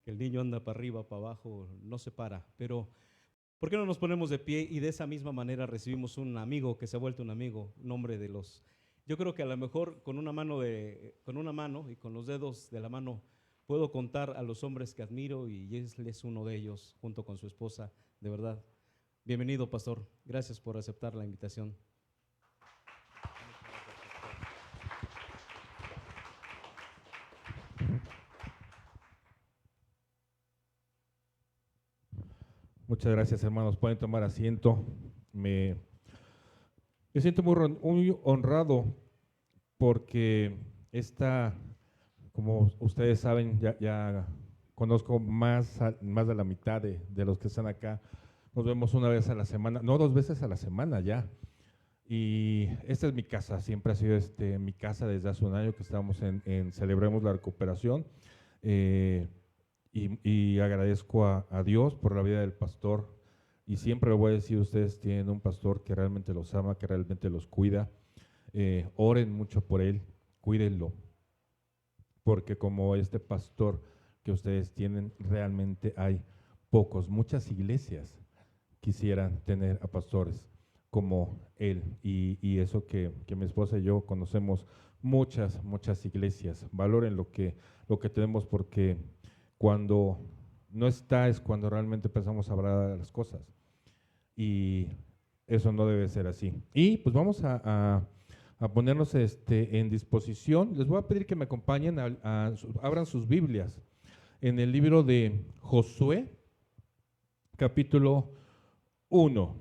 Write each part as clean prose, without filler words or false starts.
que el niño anda para arriba, para abajo, no se para. Pero, ¿por qué no nos ponemos de pie y de esa misma manera recibimos un amigo que se ha vuelto un amigo, un hombre de los... Yo creo que a lo mejor con una mano y con los dedos de la mano puedo contar a los hombres que admiro y él es uno de ellos, junto con su esposa, de verdad. Bienvenido, pastor. Gracias por aceptar la invitación. Muchas gracias, hermanos. Pueden tomar asiento. Me siento muy honrado porque como ustedes saben, ya conozco más de la mitad de los que están acá. Nos vemos una vez a la semana, no, 2 veces a la semana ya. Y esta es mi casa, siempre ha sido mi casa desde hace un año que estamos en Celebremos la Recuperación. Y agradezco a Dios por la vida del pastor, y siempre lo voy a decir, ustedes tienen un pastor que realmente los ama, que realmente los cuida. Oren mucho por él, cuídenlo, porque como este pastor que ustedes tienen, realmente hay pocos. Muchas iglesias quisieran tener a pastores como él, y eso que mi esposa y yo conocemos muchas iglesias. Valoren lo que tenemos, porque cuando no está es cuando realmente empezamos a hablar de las cosas, y eso no debe ser así. Y pues vamos a ponernos en disposición. Les voy a pedir que me acompañen, abran sus Biblias en el libro de Josué, capítulo 1.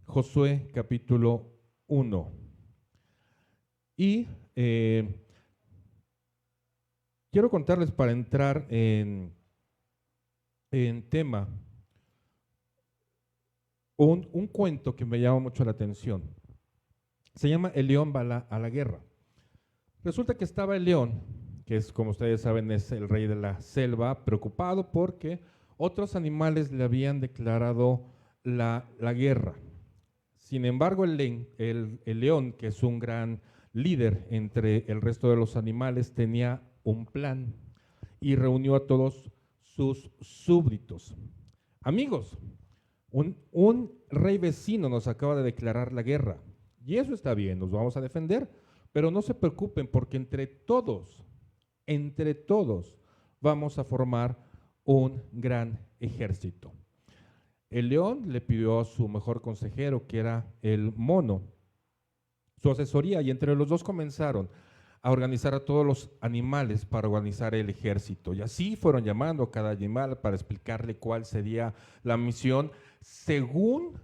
Josué, capítulo 1. Y quiero contarles, para entrar en tema, un cuento que me llama mucho la atención. Se llama El león va a la guerra. Resulta que estaba el león, que es, como ustedes saben, es el rey de la selva, preocupado porque otros animales le habían declarado la guerra. Sin embargo, el león, que es un gran líder entre el resto de los animales, tenía un plan y reunió a todos sus súbditos. Amigos, un rey vecino nos acaba de declarar la guerra, y eso está bien, nos vamos a defender, pero no se preocupen, porque entre todos vamos a formar un gran ejército. El león le pidió a su mejor consejero, que era el mono, su asesoría, y entre los dos comenzaron a organizar a todos los animales para organizar el ejército. Y así fueron llamando a cada animal para explicarle cuál sería la misión según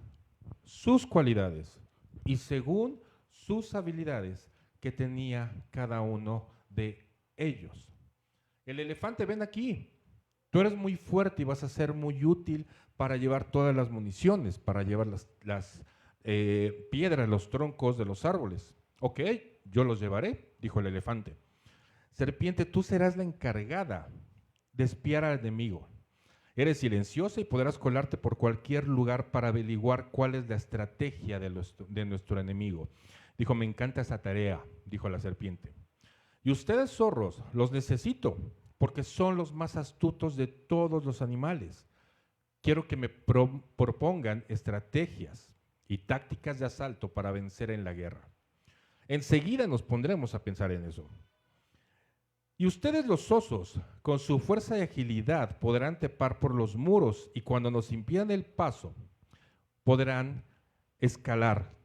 sus cualidades y según sus habilidades que tenía cada uno de ellos. El elefante, ven aquí, tú eres muy fuerte y vas a ser muy útil para llevar todas las municiones, para llevar las piedras, los troncos de los árboles. Ok, yo los llevaré, dijo el elefante. Serpiente, tú serás la encargada de espiar al enemigo. Eres silenciosa y podrás colarte por cualquier lugar para averiguar cuál es la estrategia de nuestro enemigo. Dijo, me encanta esa tarea, dijo la serpiente. Y ustedes, zorros, los necesito, porque son los más astutos de todos los animales. Quiero que me propongan estrategias y tácticas de asalto para vencer en la guerra. Enseguida nos pondremos a pensar en eso. Y ustedes, los osos, con su fuerza y agilidad podrán trepar por los muros, y cuando nos impidan el paso, podrán escalar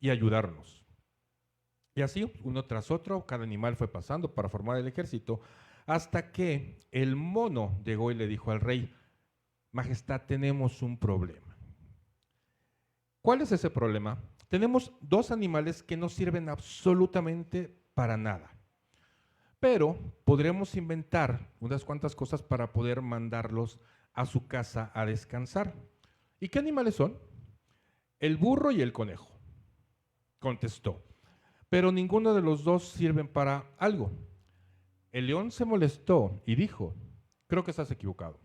y ayudarnos. Y así, uno tras otro, cada animal fue pasando para formar el ejército, hasta que el mono llegó y le dijo al rey, Majestad, tenemos un problema. ¿Cuál es ese problema? Tenemos 2 animales que no sirven absolutamente para nada, pero podremos inventar unas cuantas cosas para poder mandarlos a su casa a descansar. ¿Y qué animales son? El burro y el conejo, contestó. Pero ninguno de los 2 sirven para algo. El león se molestó y dijo, creo que estás equivocado,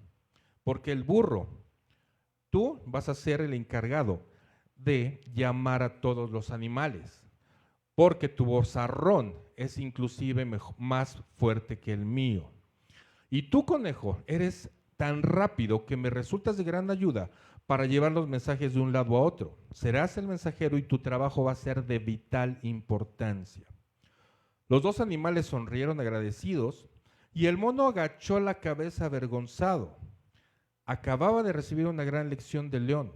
porque el burro, tú vas a ser el encargado de llamar a todos los animales, porque tu vozarrón es inclusive más fuerte que el mío. Y tú, conejo, eres tan rápido que me resultas de gran ayuda para llevar los mensajes de un lado a otro. Serás el mensajero y tu trabajo va a ser de vital importancia. Los dos animales sonrieron agradecidos y el mono agachó la cabeza avergonzado. Acababa de recibir una gran lección del león.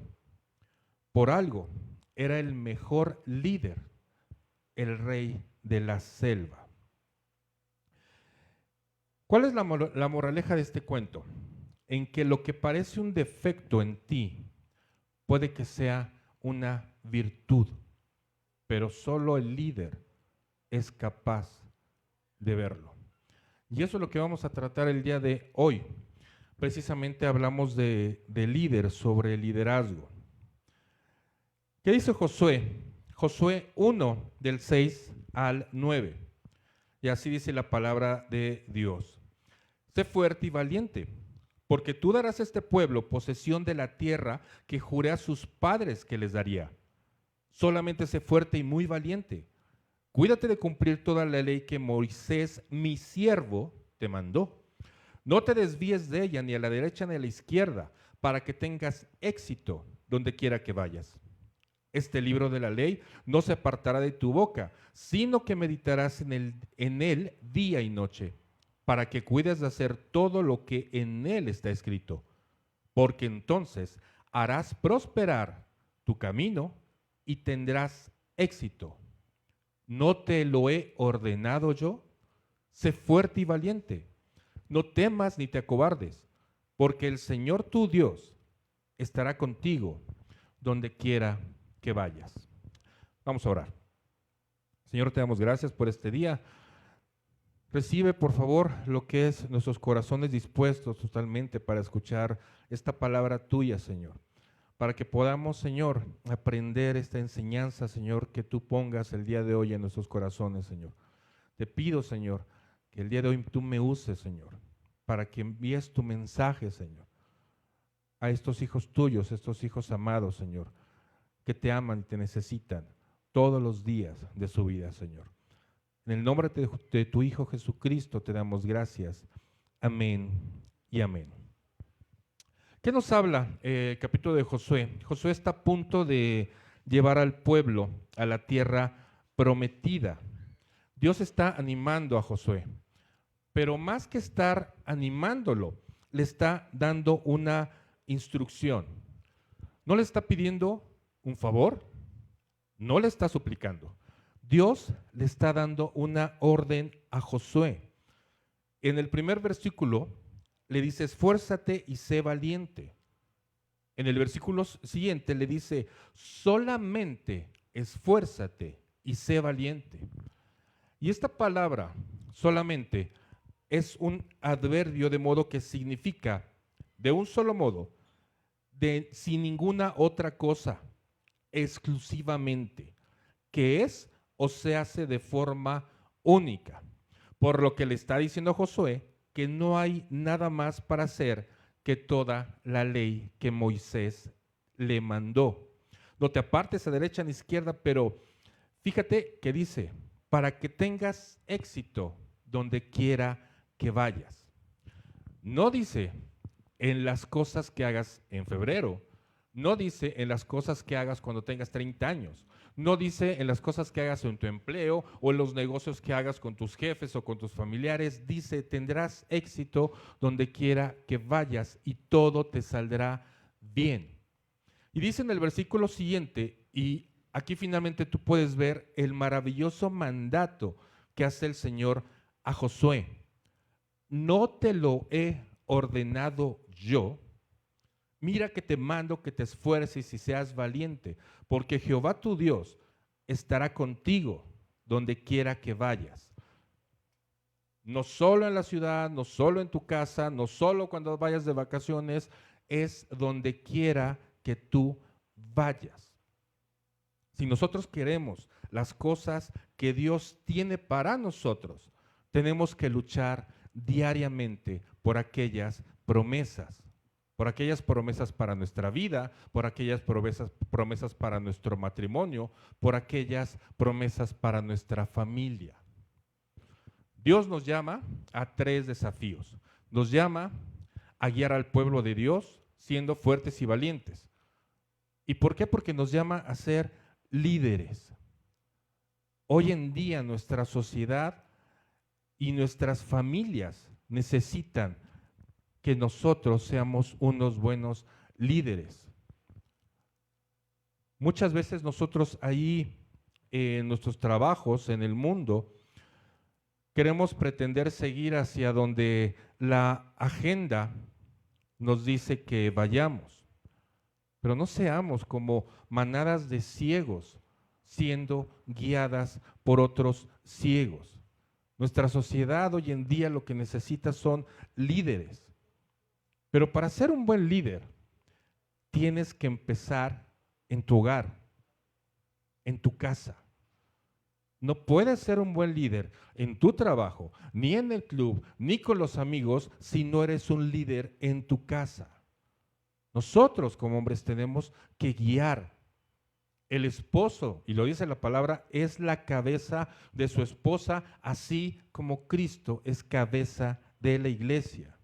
Por algo, era el mejor líder, el rey de la selva. ¿Cuál es la moraleja de este cuento? En que lo que parece un defecto en ti puede que sea una virtud, pero solo el líder es capaz de verlo. Y eso es lo que vamos a tratar el día de hoy. Precisamente hablamos de líder, sobre el liderazgo. ¿Qué dice Josué? Josué 1, del 6 al 9. Y así dice la palabra de Dios. Sé fuerte y valiente, porque tú darás a este pueblo posesión de la tierra que juré a sus padres que les daría. Solamente sé fuerte y muy valiente. Cuídate de cumplir toda la ley que Moisés, mi siervo, te mandó. No te desvíes de ella ni a la derecha ni a la izquierda, para que tengas éxito donde quiera que vayas. Este libro de la ley no se apartará de tu boca, sino que meditarás en él día y noche, para que cuides de hacer todo lo que en él está escrito, porque entonces harás prosperar tu camino y tendrás éxito. ¿No te lo he ordenado yo? Sé fuerte y valiente. No temas ni te acobardes, porque el Señor tu Dios estará contigo donde quiera que vayas. Vamos a orar. Señor, te damos gracias por este día. Recibe, por favor, lo que es nuestros corazones dispuestos totalmente para escuchar esta palabra tuya, Señor. Para que podamos, Señor, aprender esta enseñanza, Señor, que tú pongas el día de hoy en nuestros corazones, Señor. Te pido, Señor, que el día de hoy tú me uses, Señor, para que envíes tu mensaje, Señor, a estos hijos tuyos, estos hijos amados, Señor, que te aman y te necesitan todos los días de su vida, Señor. En el nombre de tu Hijo Jesucristo te damos gracias. Amén y amén. ¿Qué nos habla el capítulo de Josué? Josué está a punto de llevar al pueblo a la tierra prometida. Dios está animando a Josué, pero más que estar animándolo, le está dando una instrucción. No le está pidiendo un favor, no le está suplicando. Dios le está dando una orden a Josué. En el primer versículo le dice, esfuérzate y sé valiente. En el versículo siguiente le dice, solamente esfuérzate y sé valiente. Y esta palabra, solamente, es un adverbio de modo que significa, de un solo modo, sin ninguna otra cosa, exclusivamente, que es o se hace de forma única. Por lo que le está diciendo a Josué que no hay nada más para hacer que toda la ley que Moisés le mandó. No te apartes a derecha ni a izquierda, pero fíjate que dice, para que tengas éxito donde quiera que vayas. No dice en las cosas que hagas en febrero, no dice en las cosas que hagas cuando tengas 30 años, no dice en las cosas que hagas en tu empleo o en los negocios que hagas con tus jefes o con tus familiares, dice tendrás éxito donde quiera que vayas y todo te saldrá bien. Y dice en el versículo siguiente, y aquí finalmente tú puedes ver el maravilloso mandato que hace el Señor a Josué. No te lo he ordenado yo. Mira que te mando que te esfuerces y seas valiente, porque Jehová tu Dios estará contigo donde quiera que vayas. No solo en la ciudad, no solo en tu casa, no solo cuando vayas de vacaciones, es donde quiera que tú vayas. Si nosotros queremos las cosas que Dios tiene para nosotros, tenemos que luchar diariamente por aquellas promesas para nuestra vida, por aquellas promesas para nuestro matrimonio, por aquellas promesas para nuestra familia. Dios nos llama a 3 desafíos. nos llama a guiar al pueblo de Dios siendo fuertes y valientes. ¿Y por qué? Porque nos llama a ser líderes. Hoy en día nuestra sociedad y nuestras familias necesitan que nosotros seamos unos buenos líderes. Muchas veces nosotros ahí en nuestros trabajos, en el mundo, queremos pretender seguir hacia donde la agenda nos dice que vayamos, pero no seamos como manadas de ciegos siendo guiadas por otros ciegos. Nuestra sociedad hoy en día lo que necesita son líderes, pero para ser un buen líder tienes que empezar en tu hogar, en tu casa. No puedes ser un buen líder en tu trabajo, ni en el club, ni con los amigos, si no eres un líder en tu casa. Nosotros como hombres tenemos que guiar. El esposo, y lo dice la palabra, es la cabeza de su esposa, así como Cristo es cabeza de la iglesia.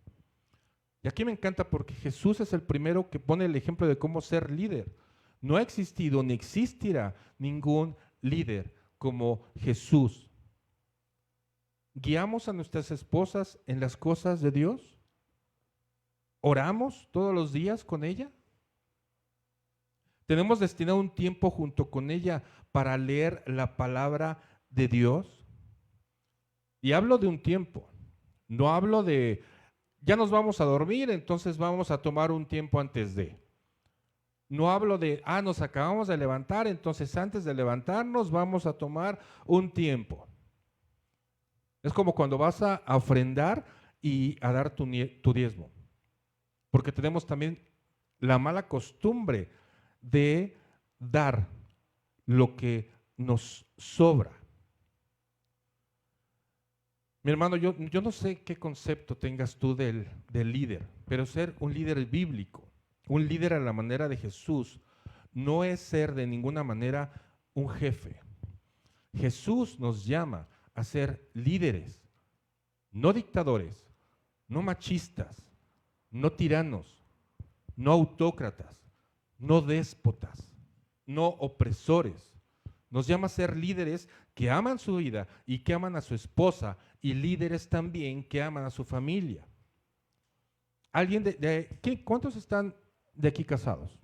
Y aquí me encanta porque Jesús es el primero que pone el ejemplo de cómo ser líder. No ha existido ni existirá ningún líder como Jesús. ¿Guiamos a nuestras esposas en las cosas de Dios? ¿Oramos todos los días con ella? ¿Tenemos destinado un tiempo junto con ella para leer la palabra de Dios? Y hablo de un tiempo, no hablo de, ya nos vamos a dormir, entonces vamos a tomar un tiempo antes de. No hablo de, nos acabamos de levantar, entonces antes de levantarnos vamos a tomar un tiempo. Es como cuando vas a ofrendar y a dar tu diezmo. Porque tenemos también la mala costumbre de dar lo que nos sobra. Mi hermano, yo no sé qué concepto tengas tú del líder, pero ser un líder bíblico, un líder a la manera de Jesús, no es ser de ninguna manera un jefe. Jesús nos llama a ser líderes, no dictadores, no machistas, no tiranos, no autócratas, no déspotas, no opresores. Nos llama a ser líderes que aman su vida y que aman a su esposa, y líderes también que aman a su familia. ¿Alguien cuántos están de aquí casados?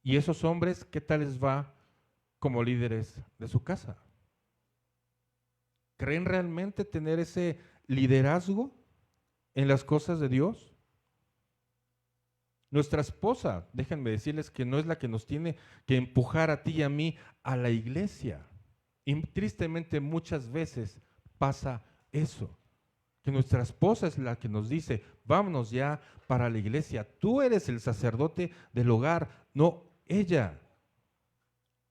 ¿Y esos hombres qué tal les va como líderes de su casa? ¿Creen realmente tener ese liderazgo en las cosas de Dios? Nuestra esposa, déjenme decirles que no es la que nos tiene que empujar a ti y a mí a la iglesia. Y tristemente muchas veces pasa eso, que nuestra esposa es la que nos dice, vámonos ya para la iglesia. Tú eres el sacerdote del hogar, no ella.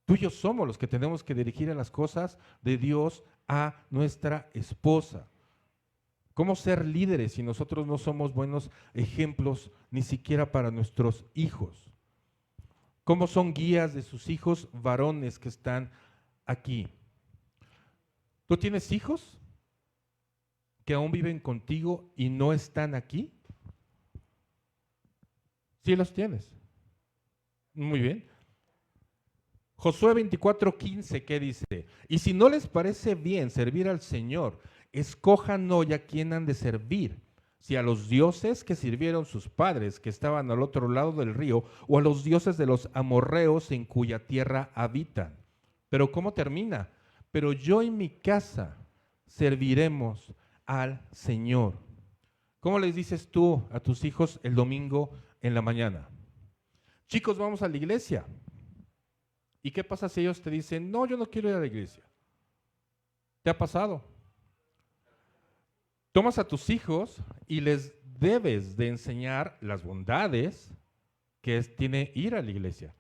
Tú y yo somos los que tenemos que dirigir a las cosas de Dios a nuestra esposa. ¿Cómo ser líderes si nosotros no somos buenos ejemplos ni siquiera para nuestros hijos? ¿Cómo son guías de sus hijos varones que están aquí? ¿Tú tienes hijos que aún viven contigo y no están aquí? Sí los tienes. Muy bien. Josué 24:15, ¿qué dice? Y si no les parece bien servir al Señor, escojan hoy a quién han de servir, si a los dioses que sirvieron sus padres, que estaban al otro lado del río, o a los dioses de los amorreos en cuya tierra habitan. Pero ¿cómo termina? Pero yo y mi casa serviremos al Señor. ¿Cómo les dices tú a tus hijos el domingo en la mañana? Chicos, vamos a la iglesia. ¿Y qué pasa si ellos te dicen, no, yo no quiero ir a la iglesia? ¿Te ha pasado? Tomas a tus hijos y les debes de enseñar las bondades que tiene ir a la iglesia,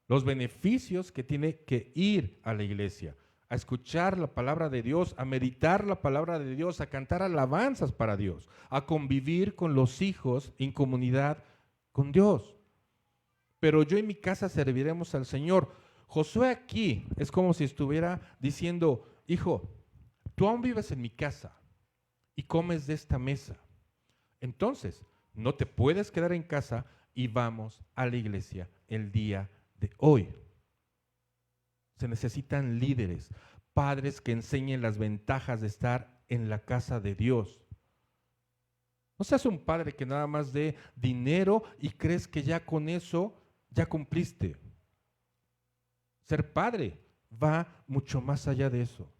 los beneficios que tiene que ir a la iglesia, a escuchar la palabra de Dios, a meditar la palabra de Dios, a cantar alabanzas para Dios, a convivir con los hijos en comunidad con Dios. Pero yo y mi casa serviremos al Señor. Josué aquí es como si estuviera diciendo, hijo, tú aún vives en mi casa y comes de esta mesa. Entonces, no te puedes quedar en casa y vamos a la iglesia el día de hoy. Se necesitan líderes, padres que enseñen las ventajas de estar en la casa de Dios. No seas un padre que nada más dé dinero y crees que ya con eso ya cumpliste. Ser padre va mucho más allá de eso.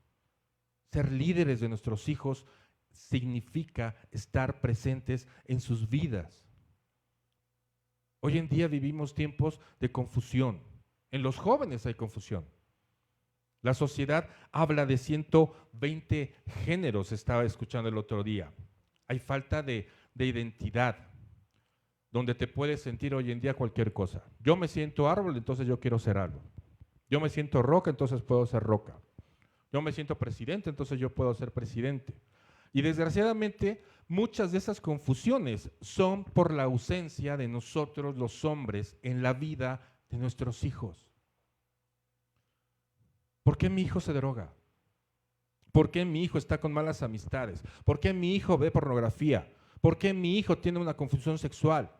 Ser líderes de nuestros hijos significa estar presentes en sus vidas. Hoy en día vivimos tiempos de confusión. En los jóvenes hay confusión. La sociedad habla de 120 géneros, estaba escuchando el otro día. Hay falta de identidad, donde te puedes sentir hoy en día cualquier cosa. Yo me siento árbol, entonces yo quiero ser árbol. Yo me siento roca, entonces puedo ser roca. Yo me siento presidente, entonces yo puedo ser presidente. Y desgraciadamente, muchas de esas confusiones son por la ausencia de nosotros los hombres en la vida de nuestros hijos. ¿Por qué mi hijo se droga? ¿Por qué mi hijo está con malas amistades? ¿Por qué mi hijo ve pornografía? ¿Por qué mi hijo tiene una confusión sexual?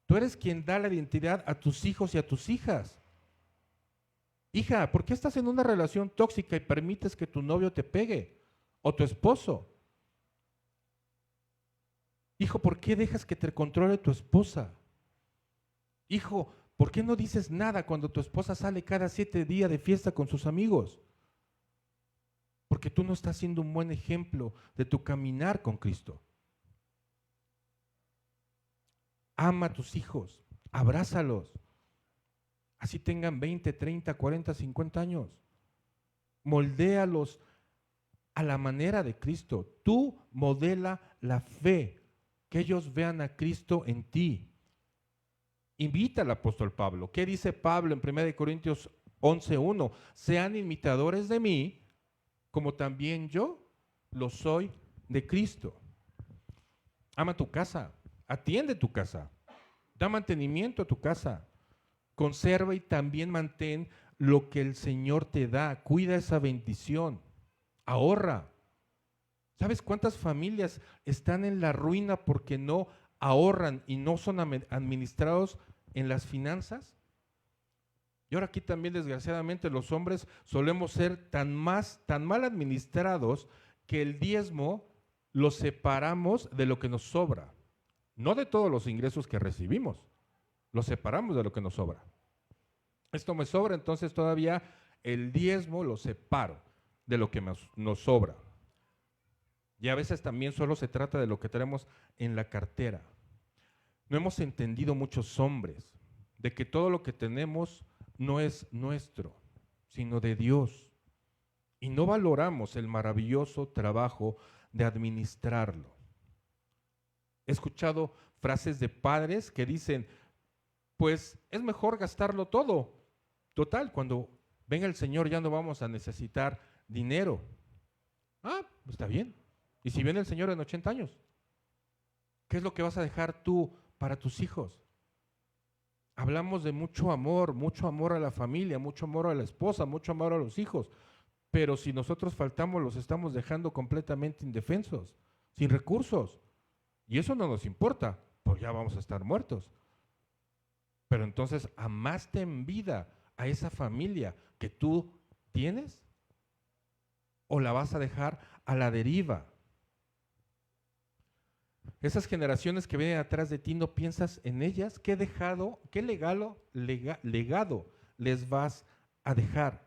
Tú eres quien da la identidad a tus hijos y a tus hijas. Hija, ¿por qué estás en una relación tóxica y permites que tu novio te pegue? O tu esposo. Hijo, ¿por qué dejas que te controle tu esposa? Hijo, ¿por qué no dices nada cuando tu esposa sale cada 7 días de fiesta con sus amigos? Porque tú no estás siendo un buen ejemplo de tu caminar con Cristo. Ama a tus hijos, abrázalos. Así tengan 20, 30, 40, 50 años. Moldéalos a la manera de Cristo. Tú modela la fe, que ellos vean a Cristo en ti. Invita al apóstol Pablo. ¿Qué dice Pablo en 1 Corintios 11:1? Sean imitadores de mí, como también yo lo soy de Cristo. Ama tu casa, atiende tu casa, da mantenimiento a tu casa, conserva y también mantén lo que el Señor te da, cuida esa bendición, ahorra. ¿Sabes cuántas familias están en la ruina porque no ahorran y no son administrados en las finanzas? Y ahora aquí también, desgraciadamente, los hombres solemos ser tan mal administrados que el diezmo lo separamos de lo que nos sobra. No de todos los ingresos que recibimos, lo separamos de lo que nos sobra. Esto me sobra, entonces todavía el diezmo lo separo de lo que nos sobra. Y a veces también solo se trata de lo que tenemos en la cartera. No hemos entendido muchos hombres de que todo lo que tenemos no es nuestro, sino de Dios. Y no valoramos el maravilloso trabajo de administrarlo. He escuchado frases de padres que dicen, pues es mejor gastarlo todo. Total, cuando venga el Señor ya no vamos a necesitar dinero. Ah, está bien. ¿Y si viene el Señor en 80 años? ¿Qué es lo que vas a dejar tú para tus hijos? Hablamos de mucho amor a la familia, mucho amor a la esposa, mucho amor a los hijos, pero si nosotros faltamos los estamos dejando completamente indefensos, sin recursos, y eso no nos importa, pues ya vamos a estar muertos. Pero entonces, ¿amaste en vida a esa familia que tú tienes? ¿O la vas a dejar a la deriva? Esas generaciones que vienen atrás de ti, ¿no piensas en ellas? ¿Qué legado les vas a dejar?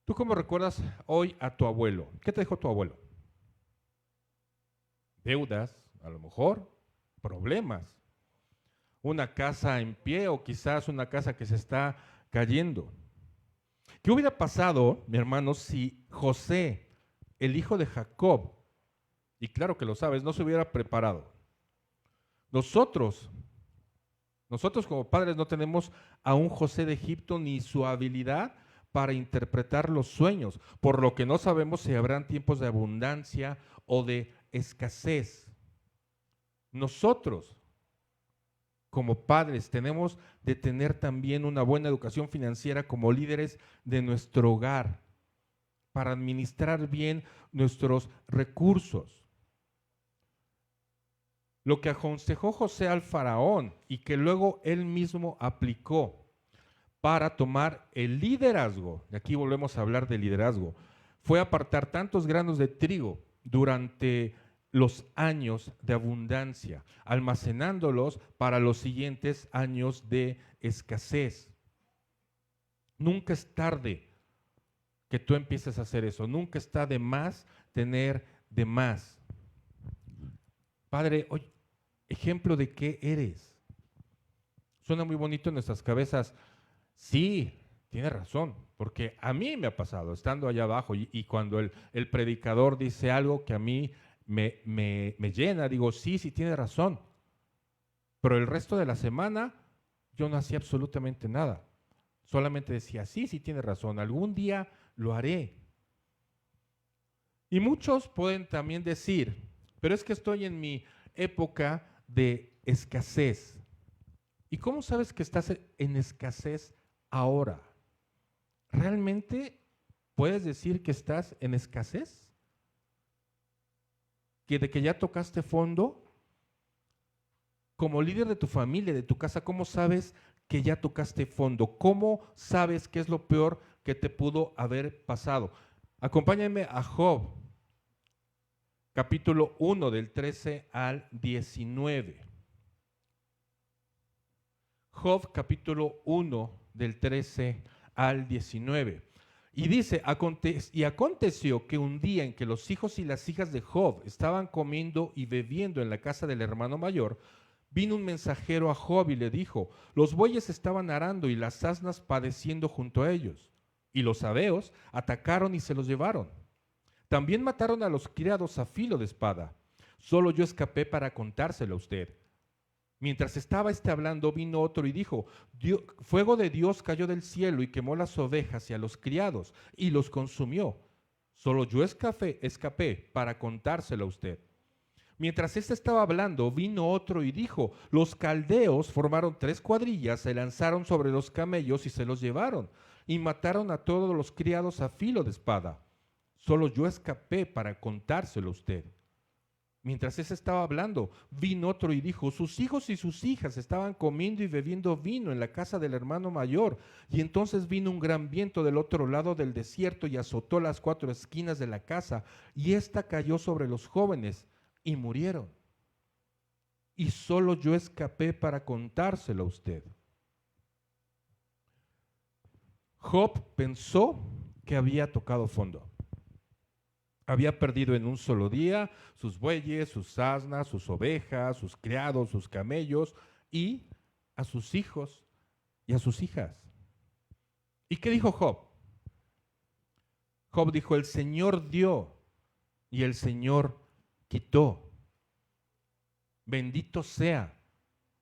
¿Tú cómo recuerdas hoy a tu abuelo? ¿Qué te dejó tu abuelo? Deudas, a lo mejor, problemas. Una casa en pie o quizás una casa que se está cayendo. ¿Qué hubiera pasado, mi hermano, si José, el hijo de Jacob, y claro que lo sabes, no se hubiera preparado? Nosotros como padres no tenemos a un José de Egipto ni su habilidad para interpretar los sueños, por lo que no sabemos si habrán tiempos de abundancia o de escasez. Nosotros, como padres, tenemos de tener también una buena educación financiera como líderes de nuestro hogar. para administrar bien nuestros recursos. Lo que aconsejó José al faraón y que luego él mismo aplicó para tomar el liderazgo, y aquí volvemos a hablar de liderazgo, fue apartar tantos granos de trigo durante los años de abundancia, almacenándolos para los siguientes años de escasez. Nunca es tarde que tú empieces a hacer eso, nunca está de más tener de más. Padre, hoy, ejemplo de qué eres. Suena muy bonito en nuestras cabezas. Sí, tiene razón, porque a mí me ha pasado, estando allá abajo, y cuando el predicador dice algo que a mí me llena, digo, sí, tiene razón. Pero el resto de la semana yo no hacía absolutamente nada. Solamente decía, sí, tiene razón, algún día lo haré. Y muchos pueden también decir, pero es que estoy en mi época de escasez. ¿Y cómo sabes que estás en escasez ahora? ¿Realmente puedes decir que estás en escasez? ¿De que ya tocaste fondo? Como líder de tu familia, de tu casa, ¿cómo sabes que ya tocaste fondo? ¿Cómo sabes qué es lo peor que te pudo haber pasado? Acompáñenme a Job, capítulo 1, del 13 al 19. Job, capítulo 1, del 13 al 19. Y dice, y aconteció que un día en que los hijos y las hijas de Job estaban comiendo y bebiendo en la casa del hermano mayor, vino un mensajero a Job y le dijo, los bueyes estaban arando y las asnas padeciendo junto a ellos, y los sabeos atacaron y se los llevaron. También mataron a los criados a filo de espada. Solo yo escapé para contárselo a usted. Mientras estaba hablando, vino otro y dijo, fuego de Dios cayó del cielo y quemó las ovejas y a los criados y los consumió. Solo yo escapé para contárselo a usted. Mientras estaba hablando, vino otro y dijo, los caldeos formaron 3 cuadrillas, se lanzaron sobre los camellos y se los llevaron, y mataron a todos los criados a filo de espada. Solo yo escapé para contárselo a usted. Mientras estaba hablando, vino otro y dijo, sus hijos y sus hijas estaban comiendo y bebiendo vino en la casa del hermano mayor, y entonces vino un gran viento del otro lado del desierto y azotó las 4 esquinas de la casa, y ésta cayó sobre los jóvenes, y murieron. Y solo yo escapé para contárselo a usted. Job pensó que había tocado fondo. Había perdido en un solo día sus bueyes, sus asnas, sus ovejas, sus criados, sus camellos y a sus hijos y a sus hijas. ¿Y qué dijo Job? Job dijo, el Señor dio y el Señor quitó. Bendito sea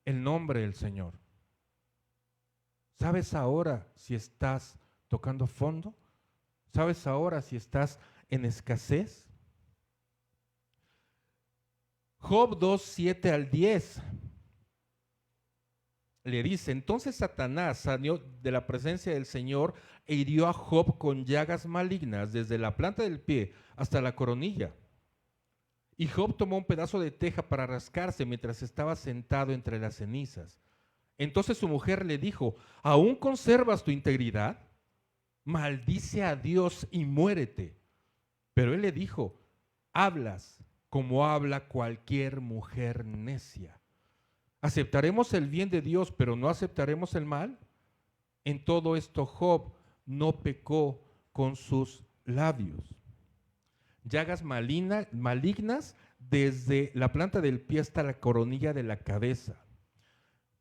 el nombre del Señor. ¿Sabes ahora si estás tocando fondo? ¿Sabes ahora si estás en escasez? Job 2, 7 al 10 le dice, entonces Satanás salió de la presencia del Señor e hirió a Job con llagas malignas desde la planta del pie hasta la coronilla. Y Job tomó un pedazo de teja para rascarse mientras estaba sentado entre las cenizas. Entonces su mujer le dijo, ¿aún conservas tu integridad? Maldice a Dios y muérete. Pero él le dijo, hablas como habla cualquier mujer necia. ¿Aceptaremos el bien de Dios, pero no aceptaremos el mal? En todo esto Job no pecó con sus labios. Llagas malignas desde la planta del pie hasta la coronilla de la cabeza.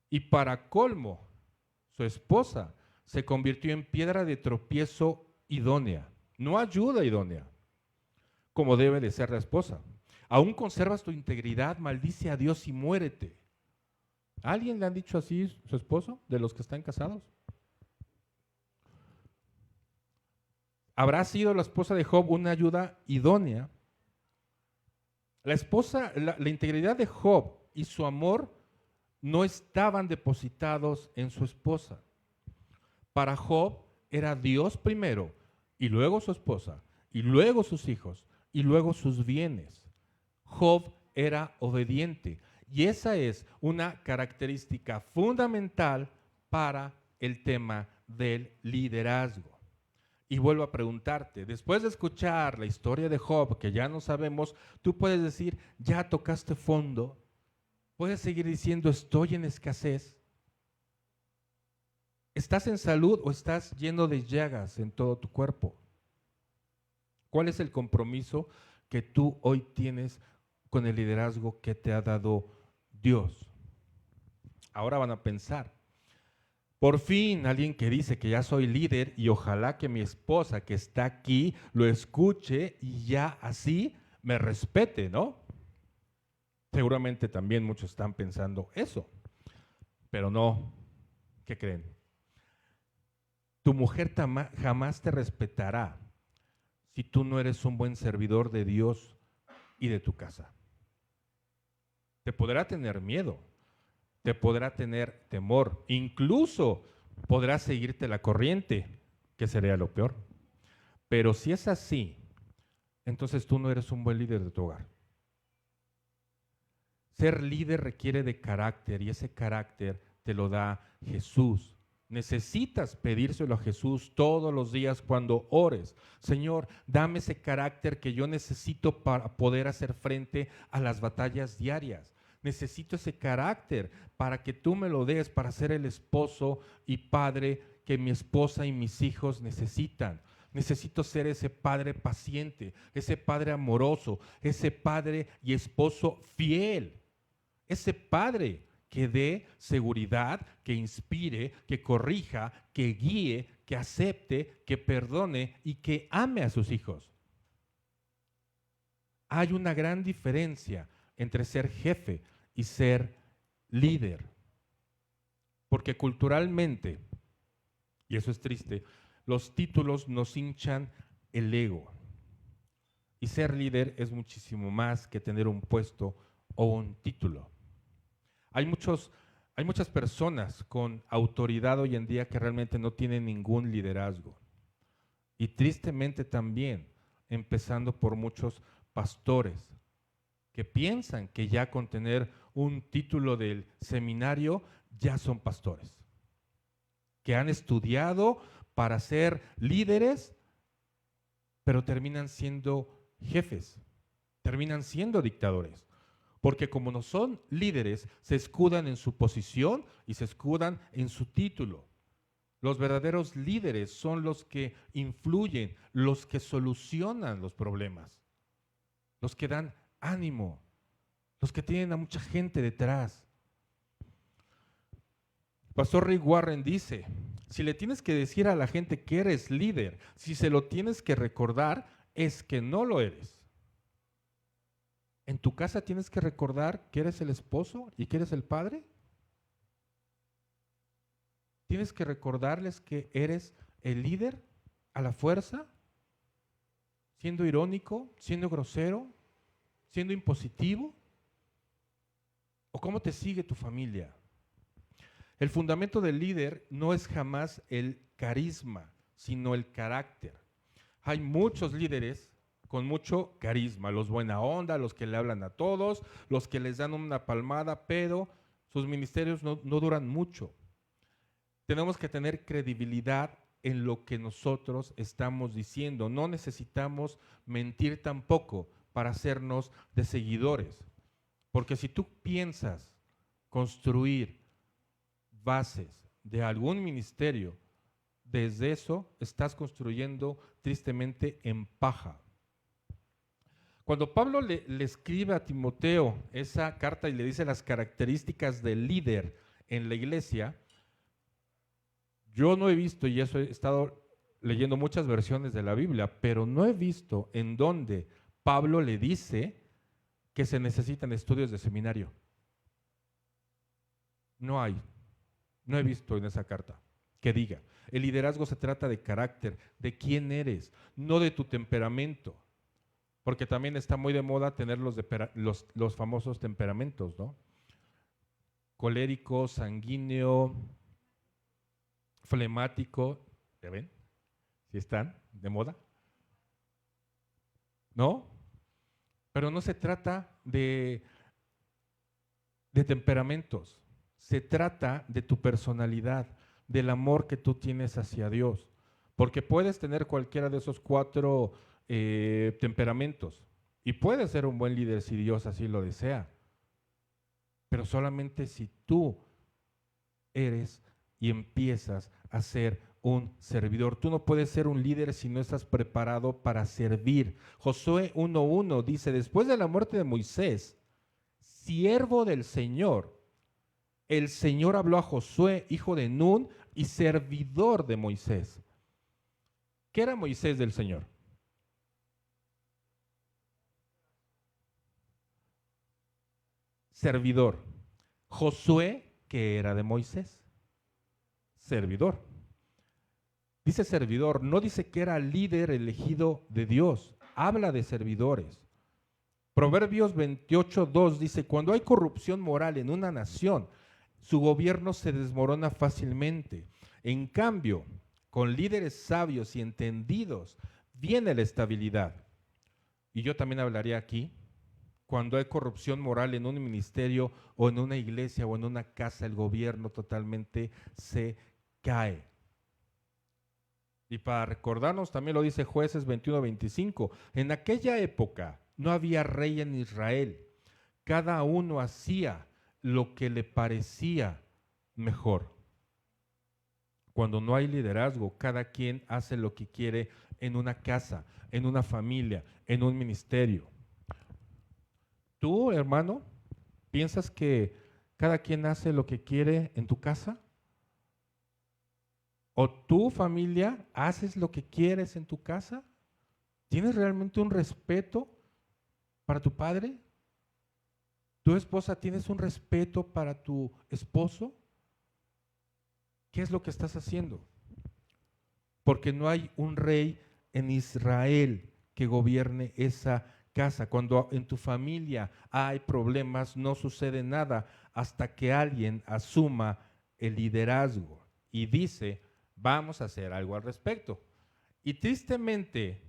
Y para colmo, su esposa se convirtió en piedra de tropiezo idónea, no ayuda idónea, como debe de ser la esposa. Aún conservas tu integridad, maldice a Dios y muérete. ¿A alguien le han dicho así su esposo, de los que están casados? ¿Habrá sido la esposa de Job una ayuda idónea? La integridad de Job y su amor no estaban depositados en su esposa. Para Job era Dios primero y luego su esposa. y luego sus hijos, y luego sus bienes. Job era obediente, y esa es una característica fundamental para el tema del liderazgo. Y vuelvo a preguntarte, después de escuchar la historia de Job, que ya no sabemos, tú puedes decir, ya tocaste fondo, puedes seguir diciendo, estoy en escasez. ¿Estás en salud o estás lleno de llagas en todo tu cuerpo? ¿Cuál es el compromiso que tú hoy tienes con el liderazgo que te ha dado Dios? Ahora van a pensar, por fin alguien que dice que ya soy líder y ojalá que mi esposa que está aquí lo escuche y ya así me respete, ¿no? Seguramente también muchos están pensando eso, pero no, ¿qué creen? Tu mujer jamás te respetará si tú no eres un buen servidor de Dios y de tu casa. Te podrá tener miedo, te podrá tener temor, incluso podrá seguirte la corriente, que sería lo peor. Pero si es así, entonces tú no eres un buen líder de tu hogar. Ser líder requiere de carácter y ese carácter te lo da Jesús. Necesitas pedírselo a Jesús todos los días cuando ores. Señor, dame ese carácter que yo necesito para poder hacer frente a las batallas diarias. Necesito ese carácter para que tú me lo des para ser el esposo y padre que mi esposa y mis hijos necesitan. Necesito ser ese padre paciente, ese padre amoroso, ese padre y esposo fiel. Ese padre que dé seguridad, que inspire, que corrija, que guíe, que acepte, que perdone y que ame a sus hijos. Hay una gran diferencia entre ser jefe y ser líder. Porque culturalmente, y eso es triste, los títulos nos hinchan el ego. Y ser líder es muchísimo más que tener un puesto o un título. Hay muchas personas con autoridad hoy en día que realmente no tienen ningún liderazgo. Y tristemente también, empezando por muchos pastores que piensan que ya con tener un título del seminario ya son pastores, que han estudiado para ser líderes, pero terminan siendo jefes, terminan siendo dictadores. Porque como no son líderes, se escudan en su posición y se escudan en su título. Los verdaderos líderes son los que influyen, los que solucionan los problemas, los que dan ánimo, los que tienen a mucha gente detrás. Pastor Rick Warren dice, si le tienes que decir a la gente que eres líder, si se lo tienes que recordar, es que no lo eres. ¿En tu casa tienes que recordar que eres el esposo y que eres el padre? ¿Tienes que recordarles que eres el líder a la fuerza? ¿Siendo irónico? ¿Siendo grosero? ¿Siendo impositivo? ¿O cómo te sigue tu familia? El fundamento del líder no es jamás el carisma, sino el carácter. Hay muchos líderes con mucho carisma, los buena onda, los que le hablan a todos, los que les dan una palmada, pero sus ministerios no duran mucho. Tenemos que tener credibilidad en lo que nosotros estamos diciendo. No necesitamos mentir tampoco para hacernos de seguidores. Porque si tú piensas construir bases de algún ministerio, desde eso estás construyendo tristemente en paja. Cuando Pablo le escribe a Timoteo esa carta y le dice las características del líder en la iglesia, yo no he visto, y eso he estado leyendo muchas versiones de la Biblia, pero no he visto en dónde Pablo le dice que se necesitan estudios de seminario. No hay, no he visto en esa carta que diga. El liderazgo se trata de carácter, de quién eres, no de tu temperamento. Porque también está muy de moda tener los famosos temperamentos, ¿no? Colérico, sanguíneo, flemático, ¿ya ven? ¿Sí están de moda? ¿no? Pero no se trata de temperamentos, se trata de tu personalidad, del amor que tú tienes hacia Dios, porque puedes tener cualquiera de esos 4 temperamentos y puedes ser un buen líder si Dios así lo desea, pero solamente si tú eres y empiezas a ser un servidor. Tú no puedes ser un líder si no estás preparado para servir. Josué 1:1 dice, después de la muerte de Moisés, siervo del Señor, el Señor habló a Josué, hijo de Nun, y servidor de Moisés. ¿Qué era Moisés del Señor? Servidor. Josué, ¿qué era de Moisés? Servidor. Dice servidor, no dice que era líder elegido de Dios, habla de servidores. Proverbios 28:2 dice, cuando hay corrupción moral en una nación, su gobierno se desmorona fácilmente. En cambio, con líderes sabios y entendidos, viene la estabilidad. Y yo también hablaría aquí, cuando hay corrupción moral en un ministerio o en una iglesia o en una casa, el gobierno totalmente se cae. Y para recordarnos, también lo dice Jueces 21:25, en aquella época no había rey en Israel, cada uno hacía lo que le parecía mejor. Cuando no hay liderazgo, cada quien hace lo que quiere en una casa, en una familia, en un ministerio. ¿Tú, hermano, piensas que cada quien hace lo que quiere en tu casa? ¿O tu familia haces lo que quieres en tu casa? ¿Tienes realmente un respeto para tu padre? ¿Tu esposa tienes un respeto para tu esposo? ¿Qué es lo que estás haciendo? Porque no hay un rey en Israel que gobierne esa casa. Cuando en tu familia hay problemas, no sucede nada hasta que alguien asuma el liderazgo y dice, vamos a hacer algo al respecto. Y tristemente,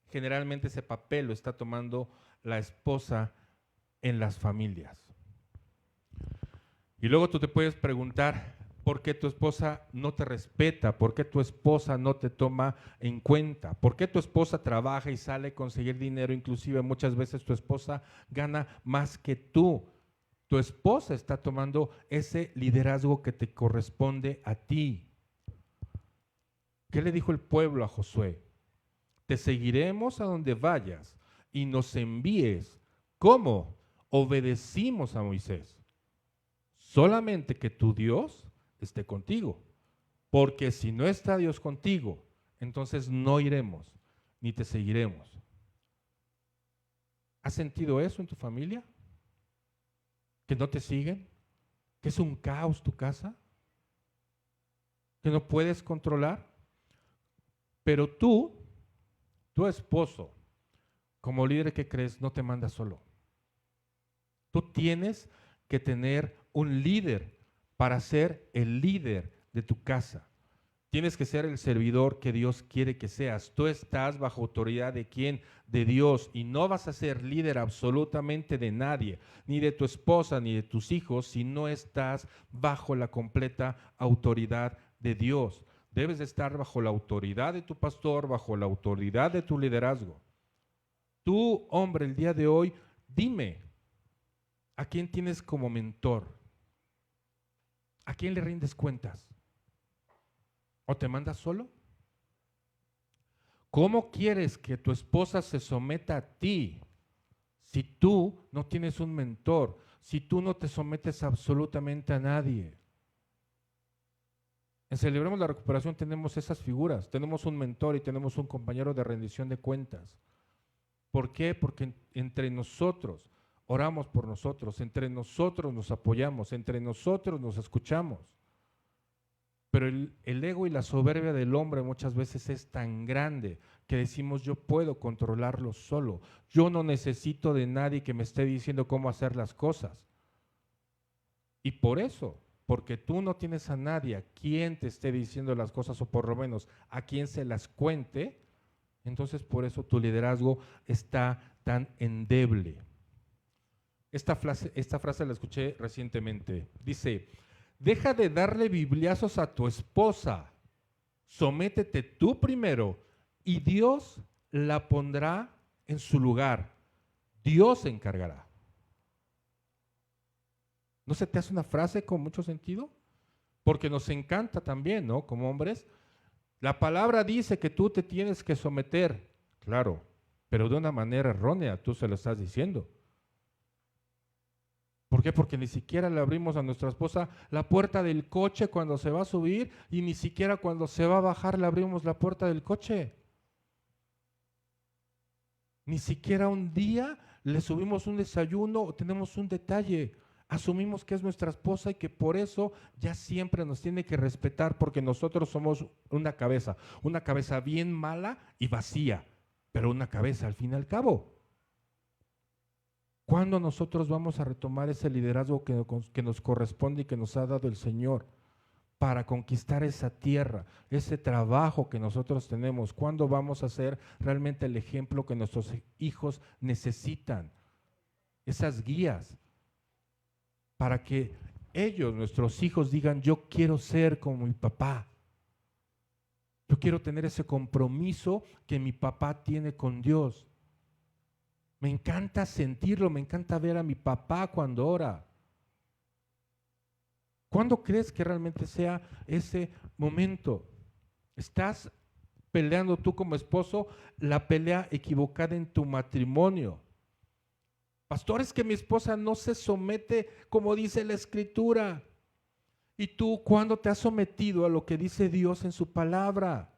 generalmente ese papel lo está tomando la esposa en las familias. Y luego tú te puedes preguntar, ¿por qué tu esposa no te respeta? ¿Por qué tu esposa no te toma en cuenta? ¿Por qué tu esposa trabaja y sale a conseguir dinero? Inclusive muchas veces tu esposa gana más que tú. Tu esposa está tomando ese liderazgo que te corresponde a ti. ¿Qué le dijo el pueblo a Josué? Te seguiremos a donde vayas y nos envíes. ¿Cómo? Obedecimos a Moisés. Solamente que tu Dios esté contigo. Porque si no está Dios contigo, entonces no iremos ni te seguiremos. ¿Has sentido eso en tu familia? ¿Que no te siguen? ¿Que es un caos tu casa? ¿Que no puedes controlar? Pero tú, tu esposo, como líder que crees, no te manda solo. Tú tienes que tener un líder para ser el líder de tu casa. Tienes que ser el servidor que Dios quiere que seas. Tú estás bajo autoridad de quién? De Dios. Y no vas a ser líder absolutamente de nadie, ni de tu esposa, ni de tus hijos, si no estás bajo la completa autoridad de Dios. Debes de estar bajo la autoridad de tu pastor, bajo la autoridad de tu liderazgo. Tú, hombre, el día de hoy, dime, ¿a quién tienes como mentor? ¿A quién le rindes cuentas? ¿O te mandas solo? ¿Cómo quieres que tu esposa se someta a ti si tú no tienes un mentor, si tú no te sometes absolutamente a nadie? En Celebremos la Recuperación tenemos esas figuras, tenemos un mentor y tenemos un compañero de rendición de cuentas. ¿Por qué? Porque entre nosotros oramos por nosotros, entre nosotros nos apoyamos, entre nosotros nos escuchamos. Pero el ego y la soberbia del hombre muchas veces es tan grande que decimos yo puedo controlarlo solo, yo no necesito de nadie que me esté diciendo cómo hacer las cosas. Y por eso, porque tú no tienes a nadie a quien te esté diciendo las cosas o por lo menos a quien se las cuente, Entonces por eso tu liderazgo está tan endeble. Esta frase la escuché recientemente. Dice, deja de darle bibliazos a tu esposa, sométete tú primero y Dios la pondrá en su lugar. Dios se encargará. ¿No se te hace una frase con mucho sentido? Porque nos encanta también, ¿no? Como hombres. La palabra dice que tú te tienes que someter, claro, pero de una manera errónea, tú se lo estás diciendo. ¿Por qué? Porque ni siquiera le abrimos a nuestra esposa la puerta del coche cuando se va a subir y ni siquiera cuando se va a bajar le abrimos la puerta del coche. Ni siquiera un día le subimos un desayuno o tenemos un detalle. Asumimos que es nuestra esposa y que por eso ya siempre nos tiene que respetar porque nosotros somos una cabeza bien mala y vacía, pero una cabeza al fin y al cabo. ¿Cuándo nosotros vamos a retomar ese liderazgo que nos corresponde y que nos ha dado el Señor para conquistar esa tierra, ese trabajo que nosotros tenemos? ¿Cuándo vamos a ser realmente el ejemplo que nuestros hijos necesitan? Esas guías para que ellos, nuestros hijos, digan, yo quiero ser como mi papá. Yo quiero tener ese compromiso que mi papá tiene con Dios. Me encanta sentirlo, me encanta ver a mi papá cuando ora. ¿Cuándo crees que realmente sea ese momento? ¿Estás peleando tú como esposo la pelea equivocada en tu matrimonio? Pastor, es que mi esposa no se somete como dice la Escritura. ¿Y tú cuándo te has sometido a lo que dice Dios en su palabra?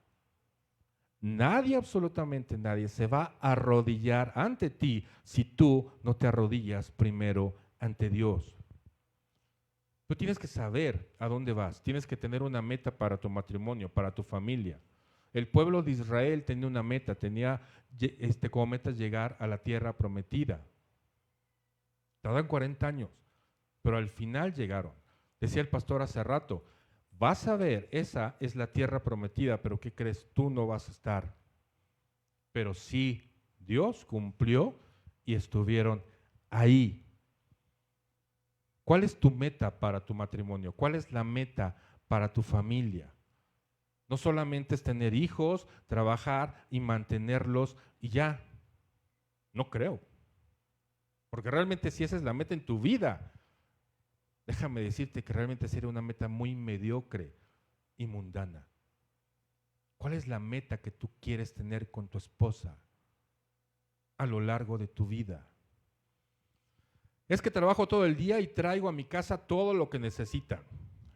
Nadie, absolutamente nadie, se va a arrodillar ante ti si tú no te arrodillas primero ante Dios. Tú tienes que saber a dónde vas, tienes que tener una meta para tu matrimonio, para tu familia. El pueblo de Israel tenía una meta, tenía como meta llegar a la tierra prometida. Tardan 40 años, pero al final llegaron. Decía el pastor hace rato, vas a ver, esa es la tierra prometida, pero ¿qué crees? Tú no vas a estar. Pero sí, Dios cumplió y estuvieron ahí. ¿Cuál es tu meta para tu matrimonio? ¿Cuál es la meta para tu familia? No solamente es tener hijos, trabajar y mantenerlos y ya. No creo. Porque realmente si esa es la meta en tu vida, déjame decirte que realmente sería una meta muy mediocre y mundana. ¿Cuál es la meta que tú quieres tener con tu esposa a lo largo de tu vida? Es que trabajo todo el día y traigo a mi casa todo lo que necesita.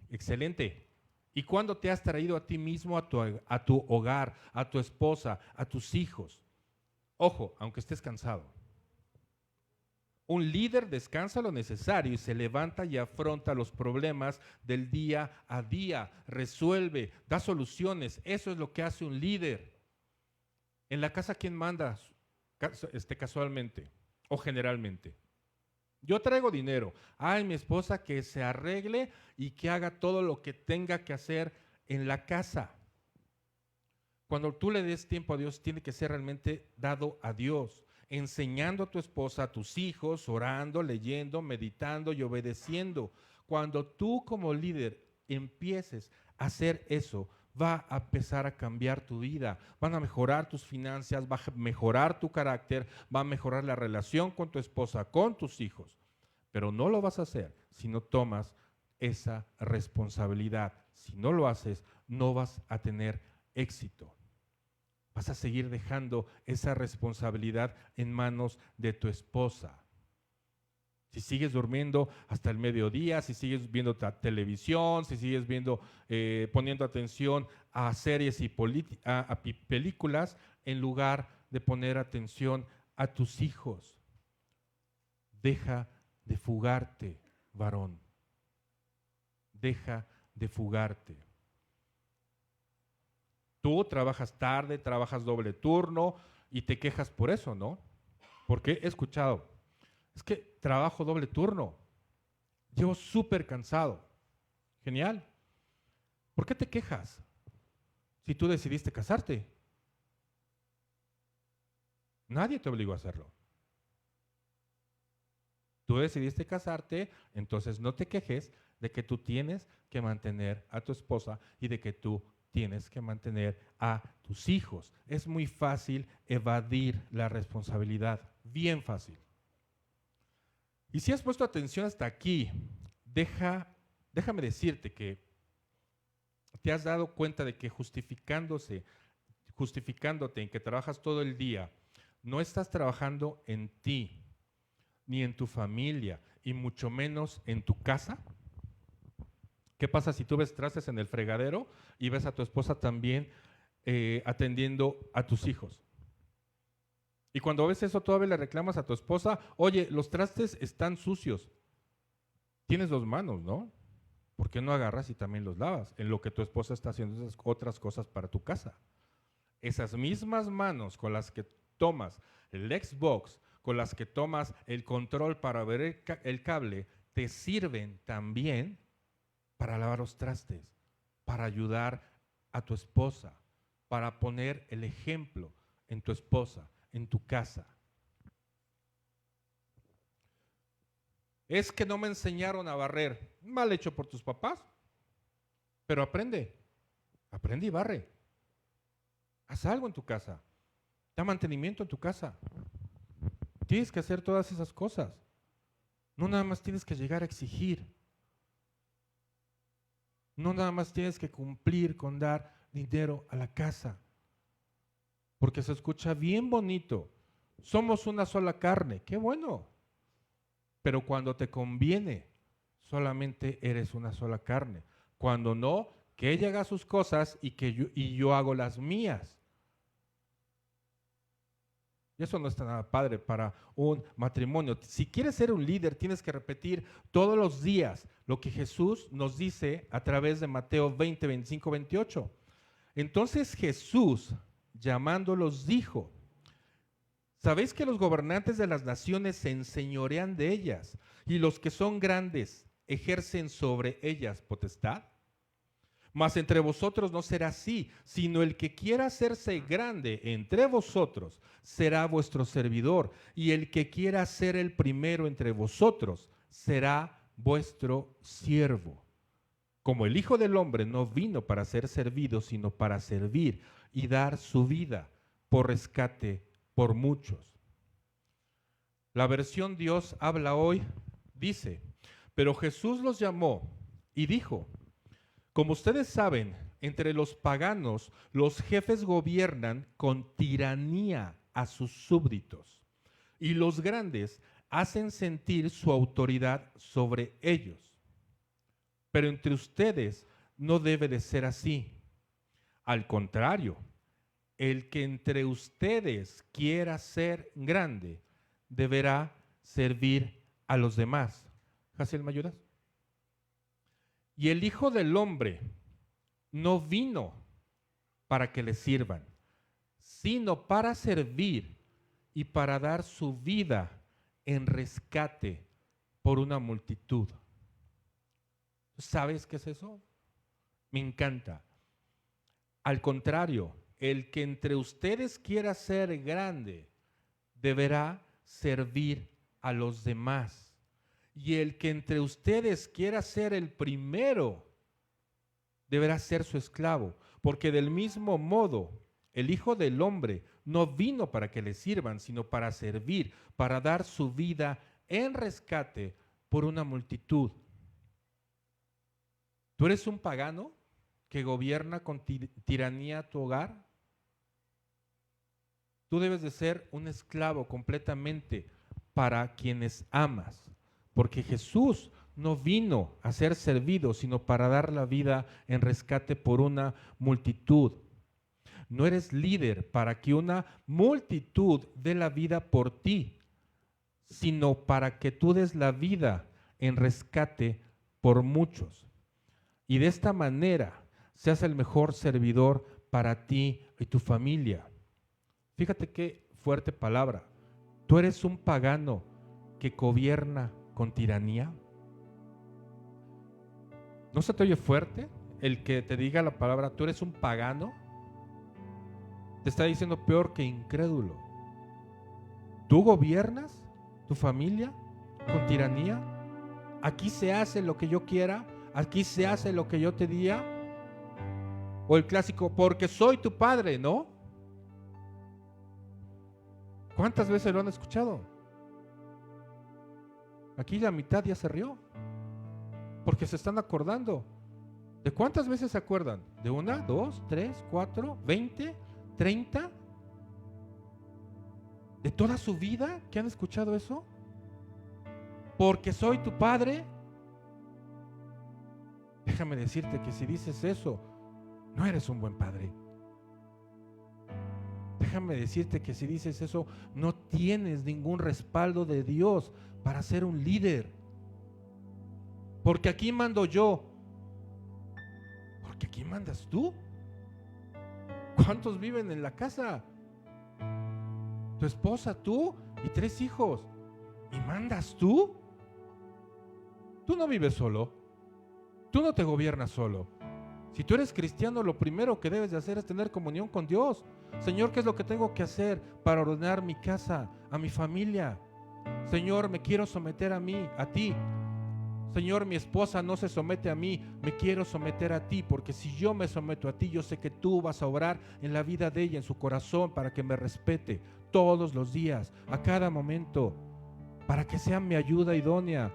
Excelente. ¿Y cuándo te has traído a ti mismo, a tu hogar, a tu esposa, a tus hijos? Ojo, aunque estés cansado. Un líder descansa lo necesario y se levanta y afronta los problemas del día a día, resuelve, da soluciones. Eso es lo que hace un líder. En la casa, ¿quién manda? Casualmente o generalmente. Yo traigo dinero. Ay, mi esposa que se arregle y que haga todo lo que tenga que hacer en la casa. Cuando tú le des tiempo a Dios, tiene que ser realmente dado a Dios, enseñando a tu esposa, a tus hijos, orando, leyendo, meditando y obedeciendo. Cuando tú como líder empieces a hacer eso, va a empezar a cambiar tu vida, van a mejorar tus finanzas, va a mejorar tu carácter, va a mejorar la relación con tu esposa, con tus hijos. Pero no lo vas a hacer si no tomas esa responsabilidad. Si no lo haces, no vas a tener éxito. Vas a seguir dejando esa responsabilidad en manos de tu esposa. Si sigues durmiendo hasta el mediodía, si sigues viendo televisión, si sigues poniendo atención a series y películas, en lugar de poner atención a tus hijos. Deja de fugarte, varón. Deja de fugarte. Tú trabajas tarde, trabajas doble turno y te quejas por eso, ¿no? Porque he escuchado, es que trabajo doble turno, llevo súper cansado. Genial. ¿Por qué te quejas si tú decidiste casarte? Nadie te obligó a hacerlo. Tú decidiste casarte, entonces no te quejes de que tú tienes que mantener a tu esposa y de que tú tienes que mantener a tus hijos. Es muy fácil evadir la responsabilidad, bien fácil. Y si has puesto atención hasta aquí, déjame decirte que te has dado cuenta de que justificándote en que trabajas todo el día, no estás trabajando en ti, ni en tu familia, y mucho menos en tu casa. ¿Qué pasa si tú ves trastes en el fregadero y ves a tu esposa también atendiendo a tus hijos? Y cuando ves eso, todavía le reclamas a tu esposa, oye, los trastes están sucios. Tienes 2 manos, ¿no? ¿Por qué no agarras y también los lavas? En lo que tu esposa está haciendo esas otras cosas para tu casa. Esas mismas manos con las que tomas el Xbox, con las que tomas el control para ver el cable, te sirven también para lavar los trastes, para ayudar a tu esposa, para poner el ejemplo en tu esposa, en tu casa. Es que no me enseñaron a barrer. Mal hecho por tus papás, pero aprende y barre. Haz algo en tu casa, da mantenimiento en tu casa. Tienes que hacer todas esas cosas. No nada más tienes que llegar a exigir. No nada más tienes que cumplir con dar dinero a la casa. Porque se escucha bien bonito. Somos una sola carne. ¡Qué bueno! Pero cuando te conviene, solamente eres una sola carne. Cuando no, que ella haga sus cosas y yo hago las mías. Y eso no está nada padre para un matrimonio. Si quieres ser un líder, tienes que repetir todos los días lo que Jesús nos dice a través de Mateo 20, 25, 28. Entonces Jesús, llamándolos, dijo: ¿sabéis que los gobernantes de las naciones se enseñorean de ellas y los que son grandes ejercen sobre ellas potestad? Mas entre vosotros no será así, sino el que quiera hacerse grande entre vosotros será vuestro servidor, y el que quiera ser el primero entre vosotros será vuestro siervo. Como el Hijo del Hombre no vino para ser servido, sino para servir y dar su vida por rescate por muchos. La versión Dios habla hoy dice: pero Jesús los llamó y dijo: como ustedes saben, entre los paganos los jefes gobiernan con tiranía a sus súbditos, y los grandes hacen sentir su autoridad sobre ellos. Pero entre ustedes no debe de ser así. Al contrario, el que entre ustedes quiera ser grande deberá servir a los demás. ¿Jaciel, me ayudas? Y el Hijo del Hombre no vino para que le sirvan, sino para servir y para dar su vida en rescate por una multitud. ¿Sabes qué es eso? Me encanta. Al contrario, el que entre ustedes quiera ser grande deberá servir a los demás. Y el que entre ustedes quiera ser el primero deberá ser su esclavo, porque del mismo modo el Hijo del Hombre no vino para que le sirvan, sino para servir, para dar su vida en rescate por una multitud. ¿Tú eres un pagano que gobierna con tiranía tu hogar? Tú debes de ser un esclavo completamente para quienes amas. Porque Jesús no vino a ser servido, sino para dar la vida en rescate por una multitud. No eres líder para que una multitud dé la vida por ti, sino para que tú des la vida en rescate por muchos. Y de esta manera seas el mejor servidor para ti y tu familia. Fíjate qué fuerte palabra. Tú eres un pagano que gobierna con tiranía. ¿No se te oye fuerte el que te diga la palabra tú eres un pagano? Te está diciendo peor que incrédulo. ¿Tú gobiernas tu familia con tiranía? ¿Aquí se hace lo que yo quiera? ¿Aquí se hace lo que yo te diga? O el clásico, porque soy tu padre, ¿no? ¿Cuántas veces lo han escuchado? Aquí la mitad ya se rió, porque se están acordando. ¿De cuántas veces se acuerdan? ¿De una, dos, tres, cuatro, 20, 30? ¿De toda su vida que han escuchado eso? Porque soy tu padre. Déjame decirte que si dices eso, no eres un buen padre. Déjame decirte que si dices eso, no tienes ningún respaldo de Dios para ser un líder. Porque aquí mando yo. Porque aquí mandas tú. ¿Cuántos viven en la casa? Tu esposa, tú y 3 hijos. ¿Y mandas tú? Tú no vives solo. Tú no te gobiernas solo. Si tú eres cristiano, lo primero que debes de hacer es tener comunión con Dios. Señor, ¿qué es lo que tengo que hacer para ordenar mi casa, a mi familia? Señor, me quiero someter a mí, a ti. Señor, mi esposa no se somete a mí, me quiero someter a ti, porque si yo me someto a ti, yo sé que tú vas a obrar en la vida de ella, en su corazón, para que me respete todos los días, a cada momento, para que sea mi ayuda idónea,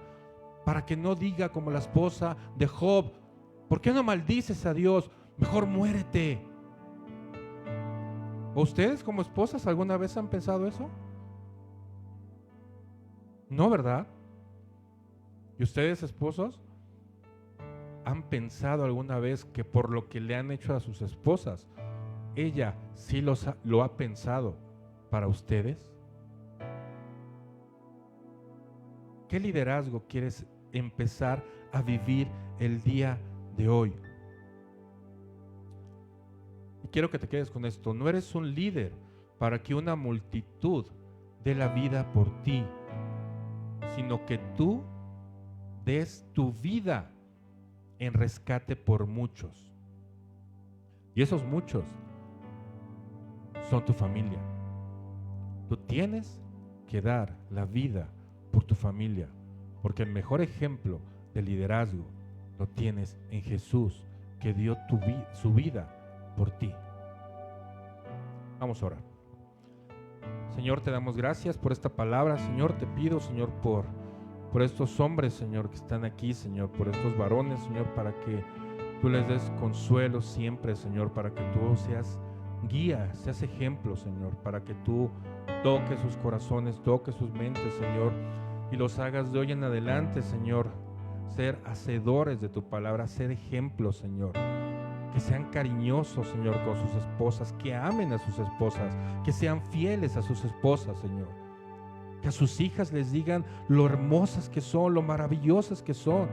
para que no diga como la esposa de Job, ¿por qué no maldices a Dios? Mejor muérete. ¿O ustedes como esposas alguna vez han pensado eso? No, ¿verdad? ¿Y ustedes, esposos, han pensado alguna vez que por lo que le han hecho a sus esposas, ella sí lo ha pensado para ustedes? ¿Qué liderazgo quieres empezar a vivir el día de hoy? Y quiero que te quedes con esto. No eres un líder para que una multitud dé la vida por ti, sino que tú des tu vida en rescate por muchos. Y esos muchos son tu familia. Tú tienes que dar la vida por tu familia, porque el mejor ejemplo de liderazgo lo tienes en Jesús, que dio su vida por ti. Vamos a orar. Señor, te damos gracias por esta palabra. Señor, te pido, Señor, por estos hombres, Señor, que están aquí, Señor, por estos varones, Señor, para que tú les des consuelo siempre, Señor, para que tú seas guía, seas ejemplo, Señor, para que tú toques sus corazones, toques sus mentes, Señor, y los hagas de hoy en adelante, Señor, ser hacedores de tu palabra, ser ejemplos, Señor, que sean cariñosos, Señor, con sus esposas, que amen a sus esposas, que sean fieles a sus esposas, Señor, que a sus hijas les digan lo hermosas que son, lo maravillosas que son,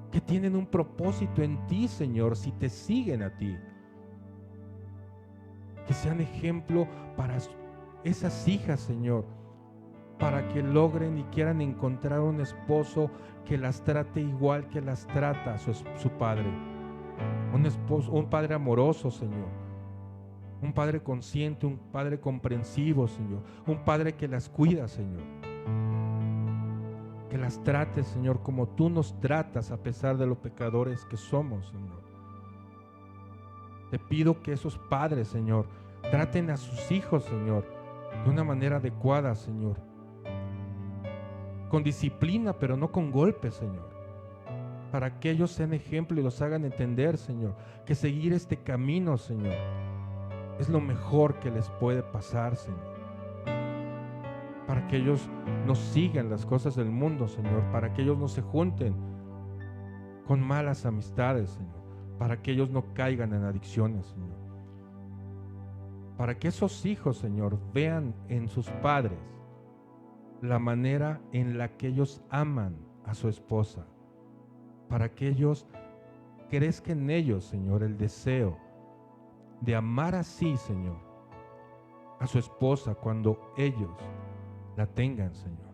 que tienen un propósito en ti, Señor, si te siguen a ti, que sean ejemplo para esas hijas, Señor, para que logren y quieran encontrar un esposo que las trate igual que las trata su padre. Un padre amoroso, Señor. Un padre consciente, un padre comprensivo, Señor. Un padre que las cuida, Señor. Que las trate, Señor, como tú nos tratas a pesar de los pecadores que somos, Señor. Te pido que esos padres, Señor, traten a sus hijos, Señor, de una manera adecuada, Señor. Con disciplina, pero no con golpes, Señor. Para que ellos sean ejemplo y los hagan entender, Señor, que seguir este camino, Señor, es lo mejor que les puede pasar, Señor. Para que ellos no sigan las cosas del mundo, Señor. Para que ellos no se junten con malas amistades, Señor. Para que ellos no caigan en adicciones, Señor. Para que esos hijos, Señor, vean en sus padres la manera en la que ellos aman a su esposa. Para que ellos crezcan en ellos, Señor, el deseo de amar así, Señor, a su esposa cuando ellos la tengan, Señor.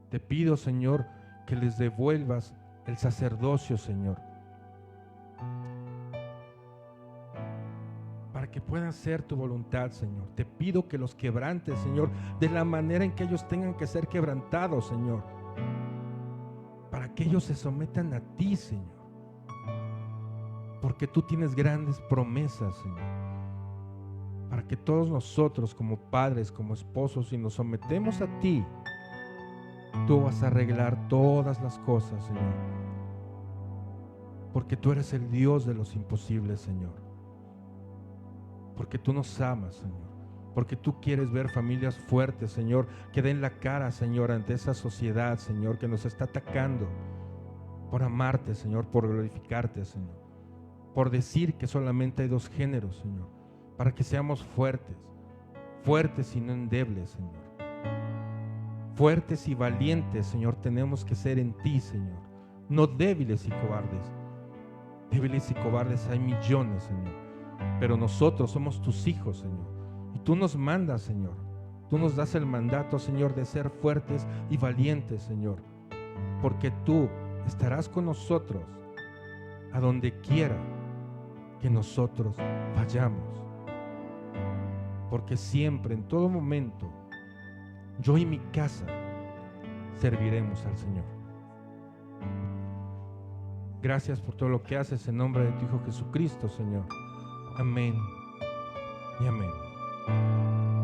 Te pido, Señor, que les devuelvas el sacerdocio, Señor, para que puedan hacer tu voluntad, Señor. Te pido que los quebrantes, Señor, de la manera en que ellos tengan que ser quebrantados, Señor, para que ellos se sometan a ti, Señor, porque tú tienes grandes promesas, Señor, para que todos nosotros como padres, como esposos, si nos sometemos a ti, tú vas a arreglar todas las cosas, Señor, porque tú eres el Dios de los imposibles, Señor, porque tú nos amas, Señor, porque tú quieres ver familias fuertes, Señor, que den la cara, Señor, ante esa sociedad, Señor, que nos está atacando, por amarte, Señor, por glorificarte, Señor, por decir que solamente hay dos géneros, Señor, para que seamos fuertes, fuertes y no endebles, Señor. Fuertes y valientes, Señor, tenemos que ser en ti, Señor, no débiles y cobardes. Débiles y cobardes hay millones, Señor, pero nosotros somos tus hijos, Señor, y tú nos mandas, Señor, tú nos das el mandato, Señor, de ser fuertes y valientes, Señor, porque tú estarás con nosotros a donde quiera que nosotros vayamos, porque siempre, en todo momento, yo y mi casa serviremos al Señor. Gracias por todo lo que haces en nombre de tu Hijo Jesucristo, Señor. Amén y amén.